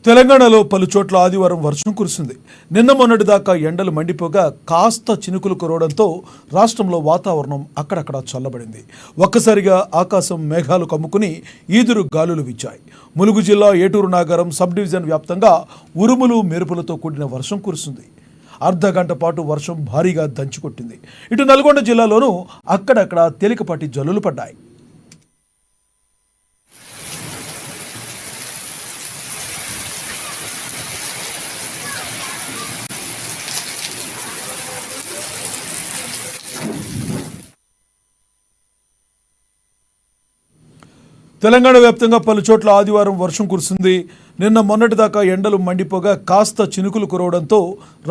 తెలంగాణలో పలు చోట్ల ఆదివారం వర్షం కురిసింది. నిన్న మొన్నటి దాకా ఎండలు మండిపోగా కాస్త చినుకులు కురవడంతో రాష్ట్రంలో వాతావరణం అక్కడక్కడ చల్లబడింది. ఒక్కసారిగా ఆకాశం మేఘాలు కమ్ముకుని ఈదురు గాలులు వీచాయి. ములుగు జిల్లా ఏటూరు నాగారం సబ్ డివిజన్ వ్యాప్తంగా ఉరుములు మెరుపులతో కూడిన వర్షం కురిసింది. అర్ధ గంట పాటు వర్షం భారీగా దంచుకొట్టింది. ఇటు నల్గొండ జిల్లాలోనూ అక్కడక్కడ తేలికపాటి జల్లులు పడ్డాయి. తెలంగాణ వ్యాప్తంగా పలు చోట్ల ఆదివారం వర్షం కురిసింది. నిన్న మొన్నటి దాకా ఎండలు మండిపోగా కాస్త చినుకులు కురవడంతో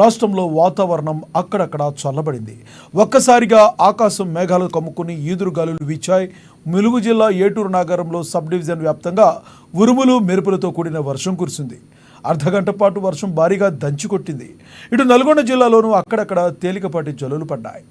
రాష్ట్రంలో వాతావరణం అక్కడక్కడ చల్లబడింది. ఒక్కసారిగా ఆకాశం మేఘాలు కమ్ముకుని ఈదురు గాలులు వీచాయి. ములుగు జిల్లా ఏటూరు నాగారంలో సబ్ డివిజన్ వ్యాప్తంగా ఉరుములు మెరుపులతో కూడిన వర్షం కురిసింది. అర్ధగంట పాటు వర్షం భారీగా దంచికొట్టింది. ఇటు నల్గొండ జిల్లాలోనూ అక్కడక్కడ తేలికపాటి జల్లులు పడ్డాయి.